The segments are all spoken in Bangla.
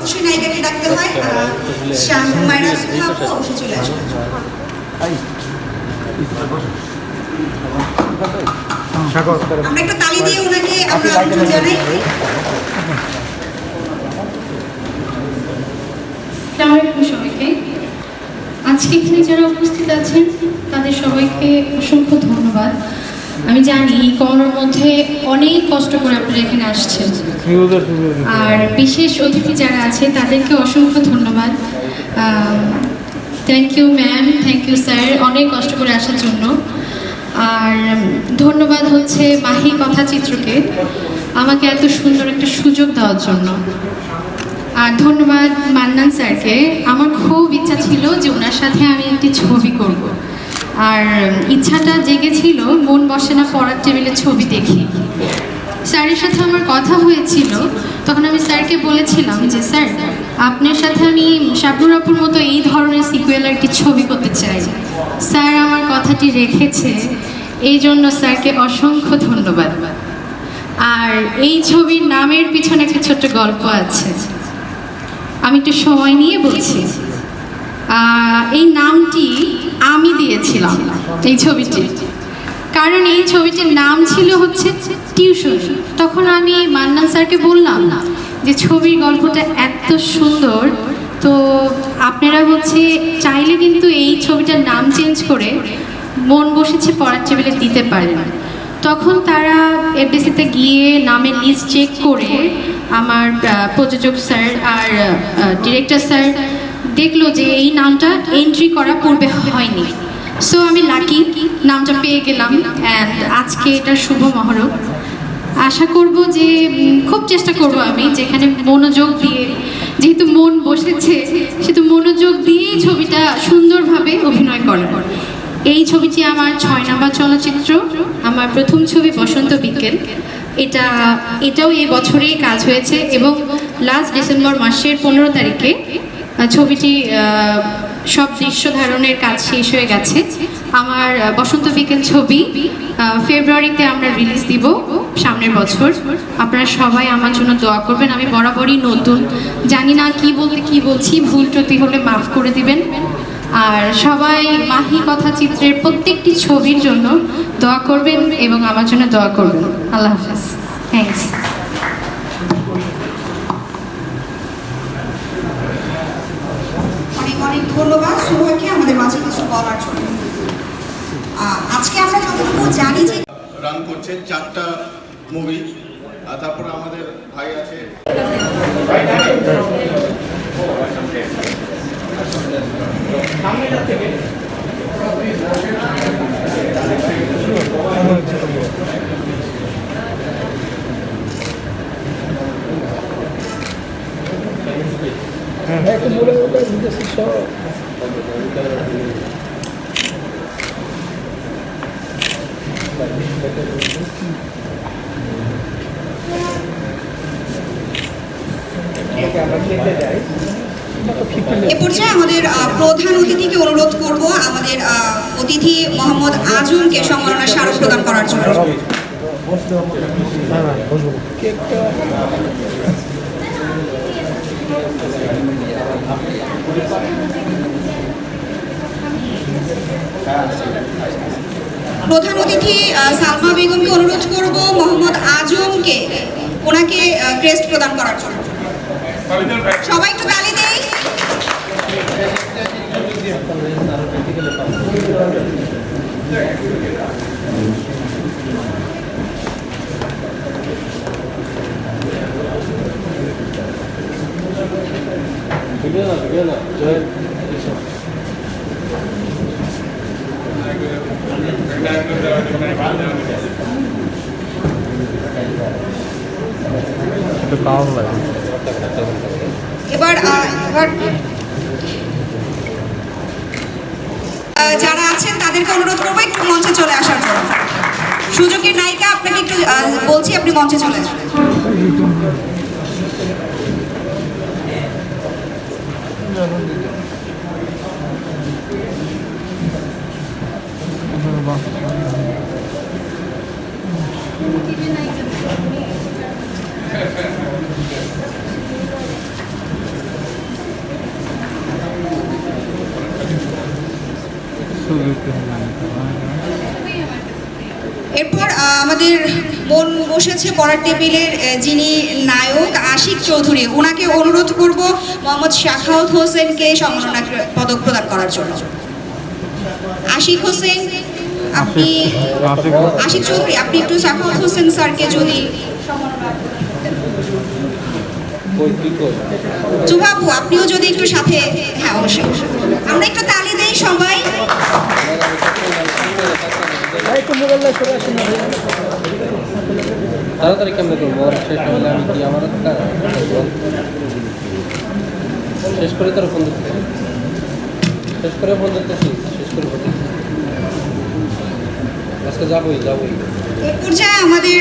অবশ্যই নায়িকাকে ডাকতে হয়। মায়রা আপু অবশ্যই চলে আসবে। আমরা একটু তালি দিয়ে ওনাকে আমরা আমন্ত্রণ জানাই। সবাইকে আজকে এখানে যারা উপস্থিত আছেন তাদের সবাইকে অসংখ্য ধন্যবাদ। আমি জানি এই করোনার মধ্যে অনেক কষ্ট করে আপনারা এখানে আসছেন, আর বিশেষ অতিথি যারা আছে তাদেরকে অসংখ্য ধন্যবাদ। Thank you ma'am, thank you sir, অনেক কষ্ট করে আসার জন্য। আর ধন্যবাদ হচ্ছে মাহি কথাচিত্রকে আমাকে এত সুন্দর একটা সুযোগ দেওয়ার জন্য। আর ধন্যবাদ মান্নান স্যারকে। আমার খুব ইচ্ছা ছিল যে ওনার সাথে আমি একটি ছবি করব, আর ইচ্ছাটা জেগেছিল মন বসে না পড়ার টেবিলে ছবি দেখি। স্যারের সাথে আমার কথা হয়েছিল, তখন আমি স্যারকে বলেছিলাম যে স্যার আপনার সাথে আমি শাবনুর আপুর মতো এই ধরনের সিকুয়েলার একটি ছবি করতে চাই। স্যার আমার কথাটি রেখেছে, এই জন্য স্যারকে অসংখ্য ধন্যবাদ। আর এই ছবির নামের পিছনে একটা ছোট্ট গল্প আছে, আমি একটু সময় নিয়ে বলছি। এই নামটি আমি দিয়েছিলাম এই ছবিটি, কারণ এই ছবিটির নাম ছিল হচ্ছে টিউশন। তখন আমি মান্নান স্যারকে বললাম না যে ছবির গল্পটা এত সুন্দর, তো আপনারা হচ্ছে চাইলে কিন্তু এই ছবিটার নাম চেঞ্জ করে মন বসেছে পড়ার টেবিলে দিতে পারেন। তখন তারা এফডিসিতে গিয়ে নামের লিস্ট চেক করে আমার প্রযোজক স্যার আর ডিরেক্টর স্যার দেখলো যে এই নামটা এন্ট্রি করা পূর্বে হয়নি। সো আমি লাকি, নামটা পেয়ে গেলাম। অ্যান্ড আজকে এটার শুভ মহরত। আশা করব যে খুব চেষ্টা করব আমি যেখানে মনোযোগ দিয়ে, যেহেতু মন বসেছে সেহেতু মনোযোগ দিয়েই ছবিটা সুন্দরভাবে অভিনয় করার। এই ছবিটি আমার 6 নম্বর চলচ্চিত্র, আমার প্রথম ছবি বসন্ত বিকেল। এটাও এই বছরেই কাজ হয়েছে এবং লাস্ট ডিসেম্বর মাসের 15 তারিখে ছবিটি সব দৃশ্য ধারণের কাজ শেষ হয়ে গেছে। আমার বসন্ত বিকেল ছবি ফেব্রুয়ারিতে আমরা রিলিজ দিব সামনের বছর। আপনারা সবাই আমার জন্য দোয়া করবেন। আমি বরাবরই নতুন, জানি না কি বলতে কি বলছি, ভুল ত্রুটি হলে মাফ করে দিবেন। আর সবাই মাহি কথাচিত্রের প্রত্যেকটি ছবির জন্য দোয়া করবেন এবং আমার জন্য দোয়া করবেন। আল্লাহ হাফেজ, থ্যাংকস। অনেক অনেক ধন্যবাদ সুভাকে আমাদের মাঝে কিছু বলার জন্য। আজকে আমরা যতটুকু জানি যে রান করছে 4টা মুভি, আর তারপরে আমাদের ভাই আছে এ পর্যায়ে আমাদের প্রধান অতিথিকে অনুরোধ করব আমাদের অতিথি মোহাম্মদ আজমকে সম্মাননা স্মারক প্রদান করার জন্য। প্রধান অতিথি সালমা বেগমকে অনুরোধ করব মোহাম্মদ আজমকে ওনাকে ক্রেস্ট প্রদান করার জন্য। সবাই একটু তালি দেই। এবার যারা আছেন তাদেরকে অনুরোধ করবো একটু মঞ্চে চলে আসার জন্য। সুযোগের নায়িকা আপনাকে একটু বলছি, আপনি মঞ্চে চলে আসুন। এরপর আমাদের মন বসেছে পড়ার টেবিলের যিনি নায়ক আশিক চৌধুরী, ওনাকে অনুরোধ করব মোহাম্মদ শাখাওয়াত হোসেনকে সম্মাননা পদক প্রদান করার জন্য। আশিক হোসেন, আপনি আশিক চৌধুরী, আপনি একটু শাখাওয়াত হোসেন স্যারকে যদি চুবাবু আপনিও যদি একটু সাথে, হ্যাঁ অবশ্যই আমরা একটু তালি দেই সবাই। তাড়াতাড়ি কেমনে করবো শেষ হলে আমি কি আমার শেষ করে তোর ফোন দিতে শেষ করে ফোন দিতেছি শেষ করে ফোন আজকে যাবোই এ পর্যায়ে আমাদের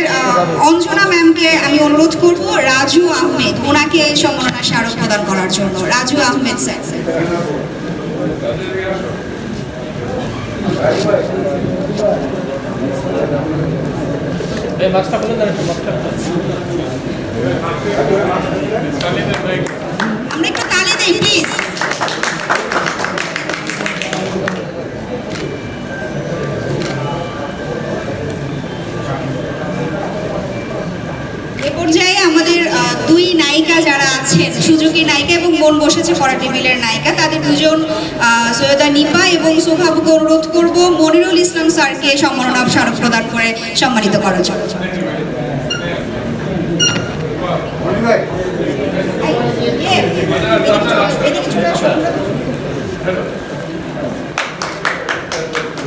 অঞ্জনা ম্যামকে আমি অনুরোধ করব রাজু আহমেদ, ওনাকে সম্মাননা স্মারক প্রদান করার জন্য। রাজু আহমেদ স্যার। এই মাছটা বলে দেন মাছটা আমরা একটু তালি দেই প্লিজ। এ পর্যায়ে আমাদের দুই নায়িকা যারা আছেন, সুযোগী নায়িকা এবং মন বসেছে পড়ার টেবিলের নায়িকা, তাদের দুজন সৈয়দা নিপা এবং সোফাবুকে অনুরোধ করব মনিরুল ইসলাম স্যারকে সম্মাননা স্মারক প্রদান করে সম্মানিত করার জন্য।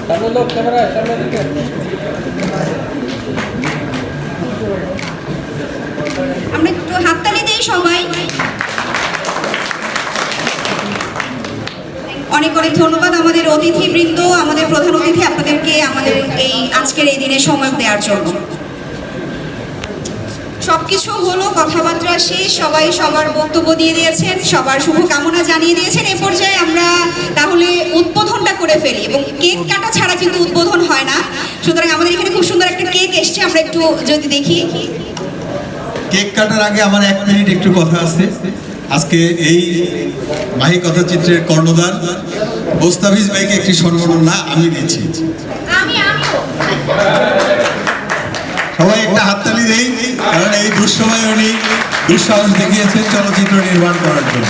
সামনে লোক ক্যামেরা সামনে দিকে আমরা একটু হাততালি দেই সবাই। অনেক অনেক ধন্যবাদ আমাদের অতিথিবৃন্দ, আমাদের প্রধান অতিথি আপনাদেরকে আমাদের এই আজকের এই দিনে সময় দেওয়ার জন্য। সবকিছু হলো, কথাবার্তা শেষ, সবাই সবার বক্তব্য দিয়ে দিয়েছেন, সবার শুভকামনা জানিয়ে দিয়েছেন। এ পর্যায়ে আমরা তাহলে উদ্বোধনটা করে ফেলি, এবং কেক কাটা ছাড়া কিন্তু উদ্বোধন হয় না। সুতরাং আমাদের এখানে খুব সুন্দর একটা কেক এসছে, আমরা একটু যদি দেখি। কেক কাটার আগে আমার 1 মিনিট একটু কথা আছে। আজকে এই মাহি কথাচিত্রের কর্ণধার মোস্তাফিজ ভাইকে একটি সম্মাননা আমি দিচ্ছি। সবাই একটা হাততালি দেই, কারণ এই দুঃসময়ে উনি দুঃসাহস দেখিয়েছেন চলচ্চিত্র নির্মাণ করার জন্য।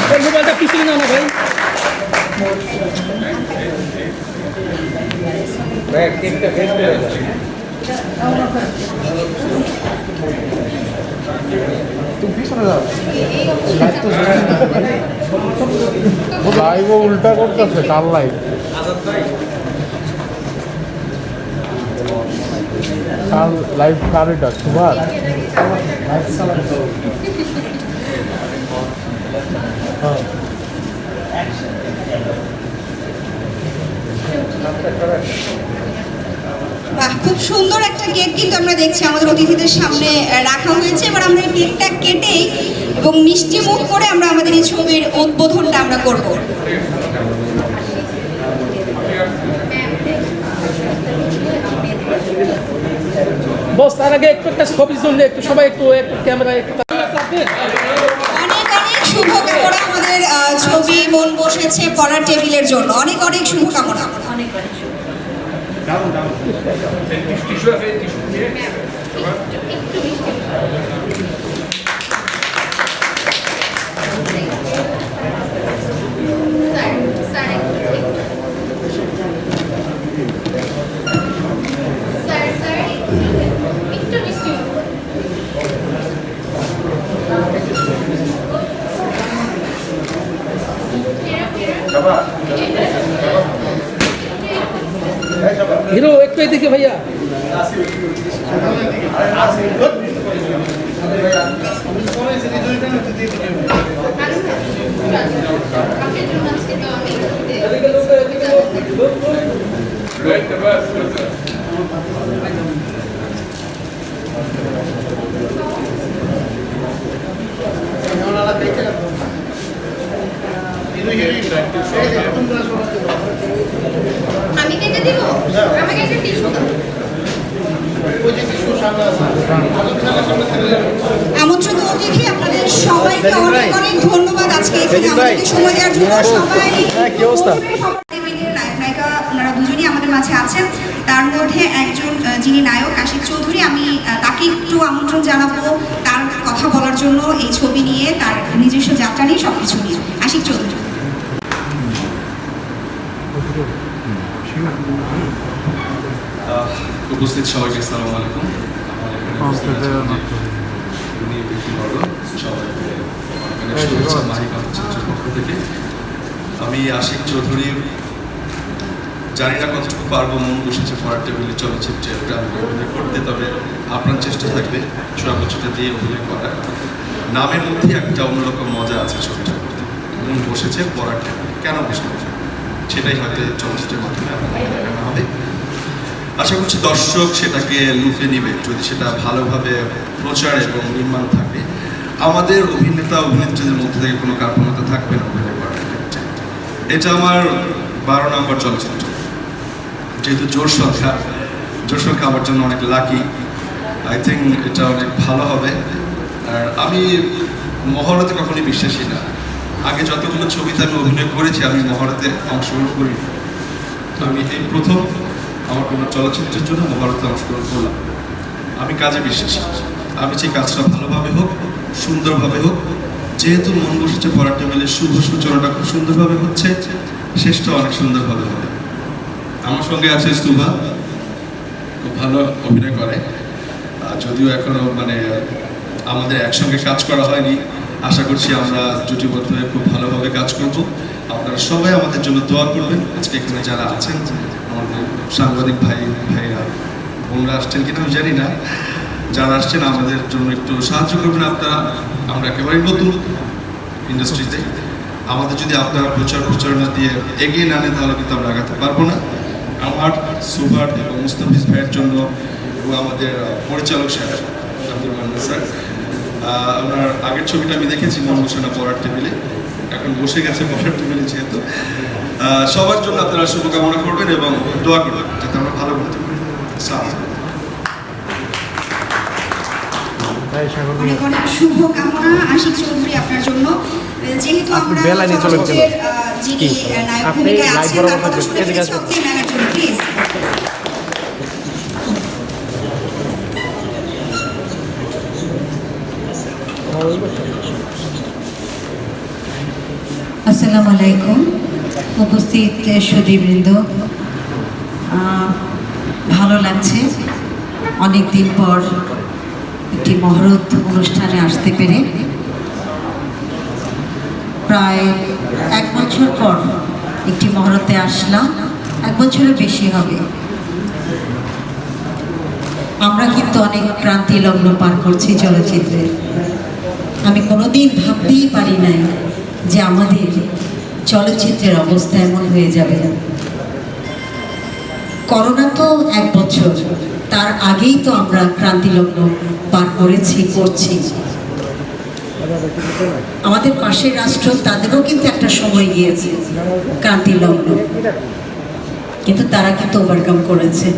লাইভ উল্টা করতেছে কার লাইভ কার লাইভ কার এটা সুভাষ বাহ, খুব সুন্দর একটা কেক কিন্তু আমরা দেখছি আমাদের অতিথিদের সামনে রাখা হয়েছে। এবার আমরা এই কেকটা কেটেই এবং মিষ্টি মুখ করে আমরা আমাদের এই ছবির উদ্বোধনটা আমরা করব। বস তার আগে একটু একটা ছবি তুললে একটু সবাই একটু ক্যামেরা একটু অনেক অনেক শুভকামনা আমাদের ছবি মন বসেছে পড়ার টেবিলের জন্য। অনেক অনেক শুভকামনা। হিরো একটু এদিকে ভাইয়া আমি কেটে দিব, আমাকে একটা টিস্যু দাও। আমন্ত্রিত অতিথি আপনাদের সবাইকে অনেক অনেক ধন্যবাদ আজকে এখানে আমাদেরকে সময় দেওয়ার জন্য। সবাই কি অবস্থা? নায়িকা ওনারা দুজনই আমাদের মাঝে আছেন। তার মধ্যে একজন যিনি নায়ক আশিক চৌধুরী, আমি তাকে একটু আমন্ত্রণ জানাবো তার কথা বলার জন্য, এই ছবি নিয়ে, তার নিজস্ব যাত্রা নিয়ে, সব কিছু নিয়ে। আশিক চৌধুরী। উপস্থিত সবাইকে আসসালামু আলাইকুম। আমার এখানে উপস্থিত আছেন উনি ব্যক্তিবর্গ, সবাইকে মানে শুভেচ্ছা মাহি কথাচিত্রের পক্ষ থেকে। আমি আশিক চৌধুরী, জানি না কতটুকু পারবো মন বসেছে পড়ার টেবিলে চলচ্চিত্রে আমি অভিনয় করতে, তবে আপনার চেষ্টা থাকবে সর্বোচ্চটা দিয়ে অভিনয় করার। নামের মধ্যে একটা অন্যরকম মজা আছে ছবিটা করতে। মন বসেছে পড়ার টেবিলে, কেন বসে সেটাই হয়তো চলচ্চিত্রের মাধ্যমে আপনাদের দেখানো হবে। আশা করছি দর্শক সেটাকে লুফে নিবে যদি সেটা ভালোভাবে প্রচার এবং নির্মাণ থাকে। আমাদের অভিনেতা অভিনেত্রীদের মধ্যে থেকে কোনো কার্পণ্যতা থাকবে না অভিনয় করার ক্ষেত্রে। এটা আমার 12 নম্বর চলচ্চিত্র, যেহেতু জোর সংখ্যা আমার জন্য অনেক লাকি। আই থিঙ্ক এটা অনেক ভালো হবে। আর আমি মহরতে কখনোই বিশ্বাসী না। আগে যতগুলো ছবিতে আমি অভিনয় করেছি আমি মহরতে অংশগ্রহণ করি। তো আমি এই প্রথম আমার কোনো চলচ্চিত্রের জন্য মহরতে অংশগ্রহণ করলাম। আমি কাজে বিশ্বাসী। আমি চাই কাজটা ভালোভাবে হোক, সুন্দরভাবে হোক। যেহেতু মন বসেছে পড়ার টেবিলে, শুভ সূচনাটা খুব সুন্দরভাবে হচ্ছে, শেষটা অনেক সুন্দরভাবে হবে। আমার সঙ্গে আছে সুভা, খুব ভালো অভিনয় করে। যদিও এখনো মানে আমাদের একসঙ্গে কাজ করা হয়নি, আশা করছি আমরা জুটিবদ্ধ হয়ে খুব ভালোভাবে কাজ করব। আপনারা সবাই আমাদের জন্য দোয়া করবেন। আজকে এখানে যারা আছেন, আমাদের সাংবাদিক ভাইরা বোনরা আসছেন কিনা আমি জানি না, যারা আসছেন আমাদের জন্য একটু সাহায্য করবেন আপনারা। আমরা একেবারেই নতুন ইন্ডাস্ট্রিতে, আমাদের যদি আপনারা প্রচারণা দিয়ে এগিয়ে না নেন তাহলে কিন্তু আমরা আগাতে পারবো না। আমার সুভার এবং মুস্তাফিজ ভাইয়ের জন্য এবং আমাদের পরিচালক স্যার আব্দুর রহমান স্যার, ওনার আগের ছবিটা আমি দেখেছি মন বসে না পড়ার টেবিলে, এখন বসে গেছে পড়ার টেবিলে যেহেতু। সবার জন্য আপনারা শুভকামনা করবেন এবং দোয়া করবেন যাতে আমরা ভালো করতে পারি। অনেক অনেক শুভ কামনা আশিক চৌধুরী আপনার জন্য। যেহেতু আমরা চলচ্চিত্রের যিনি নায়ক ভূমিকায় আছেন তার কথা শুনে ফেলেছি, অক্টিভ ম্যামের জন্য প্লিজ। আসসালামু আলাইকুম। উপস্থিত সুধীবৃন্দ, ভালো লাগছে অনেক দিন পর একটি মহরত অনুষ্ঠানে আসতে পেরে। প্রায় 1 বছর পর একটি মহরতে আসলাম, 1 বছরের বেশি হবে। আমরা কিন্তু অনেক ক্রান্তি লগ্ন পার করছি চলচ্চিত্রে। আমি কোনোদিন ভাবতেই পারি নাই যে আমাদের চলচ্চিত্রের অবস্থা এমন হয়ে যাবে। করোনা তো 1 বছর, তার আগেই তো আমরা ক্রান্তিলগ্ন পার করছি। আমাদের পাশের রাষ্ট্র, তাদেরও কিন্তু একটা সময় গিয়েছে ক্রান্তিলগ্ন, কিন্তু তারা কিন্তু ওভারকাম করেছে।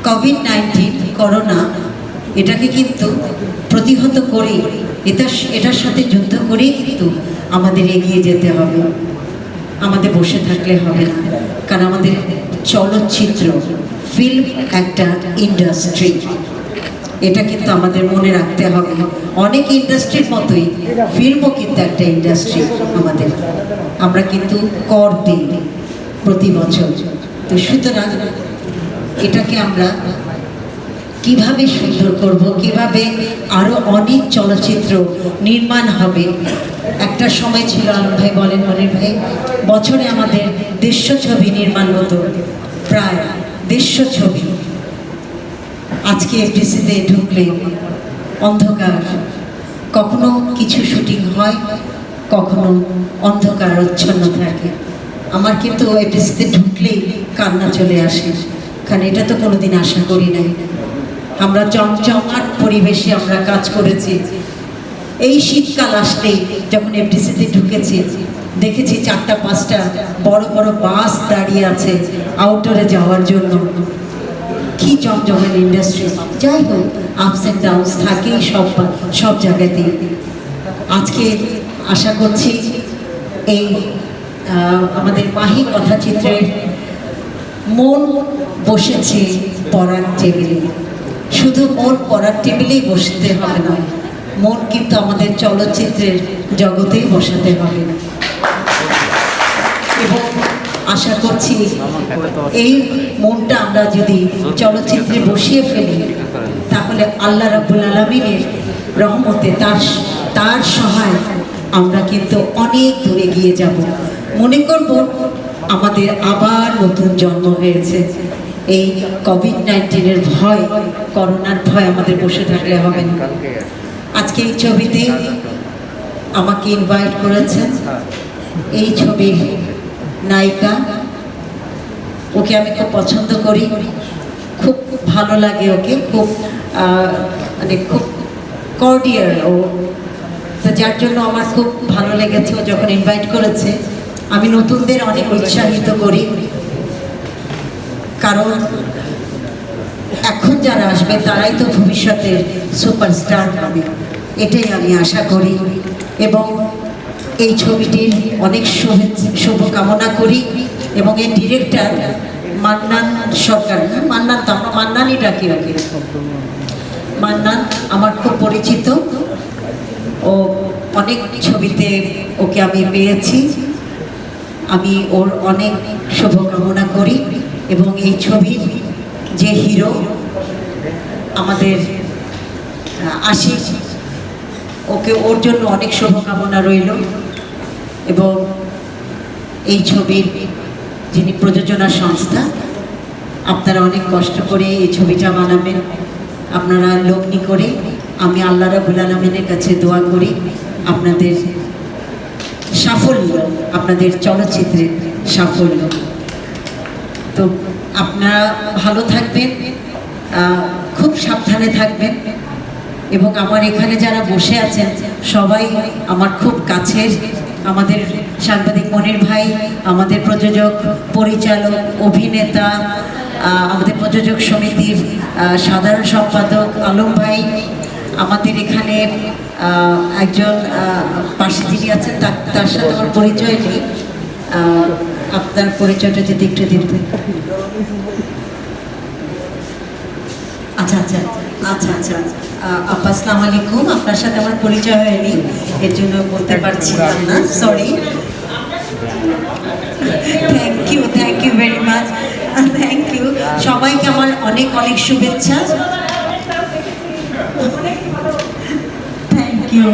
কোভিড-19 করোনা এটাকে কিন্তু প্রতিহত করে, এটার সাথে যুদ্ধ করেই কিন্তু আমাদের এগিয়ে যেতে হবে। আমাদের বসে থাকলে হবে না, কারণ আমাদের চলচ্চিত্র ফিল্ম একটা ইন্ডাস্ট্রি, এটা কিন্তু আমাদের মনে রাখতে হবে। অনেক ইন্ডাস্ট্রির মতোই ফিল্মও কিন্তু একটা ইন্ডাস্ট্রি আমাদের। আমরা কিন্তু কর দিই প্রতি বছর। তো সুতরাং এটাকে আমরা কিভাবে সুন্দর করব, কিভাবে আরো অনেক চলচ্চিত্র নির্মাণ হবে। একটা সময় ছিল, আলম ভাই বলেন, মনির ভাই, বছরে আমাদের 150 ছবি নির্মাণ হতো, প্রায় 150 ছবি। আজকে এফডিসিতে ঢুকলে অন্ধকার, কখনো কিছু শুটিং হয়, কখনো অন্ধকার আচ্ছন্ন থাকে। আমার কিন্তু এফডিসিতে ঢুকলেই কান্না চলে আসে, কারণ এটা তো কোনোদিন আশা করি নাই। আমরা জমজমাট পরিবেশে আমরা কাজ করেছি। এই শীতকাল আসলেই যখন এফডিসিতে ঢুকেছি, দেখেছি 4টা-5টা বড় বড় বাস দাঁড়িয়ে আছে আউটডোরে যাওয়ার জন্য। কি জমজমের ইন্ডাস্ট্রি। যাই হোক, আপস অ্যান্ড ডাউনস থাকেই সব জায়গাতেই। আজকে আশা করছি এই আমাদের মাহি কথাচিত্রের মন বসেছে পড়ার টেবিলে। শুধু মন পড়ার টেবিলেই বসতে হবে না, মন কিন্তু আমাদের চলচ্চিত্রের জগতেই বসাতে হবে। এবং আশা করছি এই মনটা আমরা যদি চলচ্চিত্রে বসিয়ে ফেলি, তাহলে আল্লাহ রাব্বুল আলামিনের রহমতে তার সহায় আমরা কিন্তু অনেক দূরে গিয়ে যাব। মনে করব আমাদের আবার নতুন জন্ম হয়েছে। এই কোভিড-19-এর ভয়, করোনার ভয় আমাদের বসে থাকলে হবে না। আজকে এই ছবিতে আমাকে ইনভাইট করেছেন এই ছবির নায়িকা। ওকে আমি খুব পছন্দ করি, খুব ভালো লাগে ওকে, খুব মানে খুব কর্ডিয়াল ও। তো যার জন্য আমার খুব ভালো লেগেছে ও যখন ইনভাইট করেছে। আমি নতুনদের অনেক উৎসাহিত করি, কারণ এখন যারা আসবে তারাই তো ভবিষ্যতের সুপারস্টার হবে, এটাই আমি আশা করি। এবং এই ছবিটির অনেক শুভকামনা করি। এবং এর ডিরেক্টর মান্নান সরকার, মান্নান তো আমরা মান্নানই ডাকি ওকে। মান্নান আমার খুব পরিচিত, ও অনেক ছবিতে ওকে আমি পেয়েছি। আমি ওর অনেক শুভকামনা করি। এবং এই ছবির যে হিরো আমাদের আশিক, ওকে ওর জন্য অনেক শুভকামনা রইল। এবং এই ছবির যিনি প্রযোজনা সংস্থা, আপনারা অনেক কষ্ট করে এই ছবিটা বানাবেন, আপনারা লগ্নি করে। আমি আল্লাহ রাব্বুল আলামিনের কাছে দোয়া করি আপনাদের সাফল্য, আপনাদের চলচ্চিত্রের সাফল্য। তো আপনারা ভালো থাকবেন, খুব সাবধানে থাকবেন। এবং আমার এখানে যারা বসে আছেন সবাই আমার খুব কাছের, আমাদের সাংবাদিক মনির ভাই, আমাদের প্রযোজক, পরিচালক, অভিনেতা, আমাদের প্রযোজক সমিতির সাধারণ সম্পাদক আলম ভাই, আমাদের এখানে একজন পাশে যিনি আছেন তার সাথে আমার পরিচয় নেই, আপনার পরিচয়টা যদি একটু দিতেন। আচ্ছা আচ্ছা আচ্ছা আচ্ছা আপা, আসসালামু আলাইকুম। আপনার সাথে আমার পরিচয় হয়নি, এর জন্য বলতে পারছিলাম না, sorry. Thank you very much, thank you. সবাইকে আমার অনেক অনেক শুভেচ্ছা। Thank you.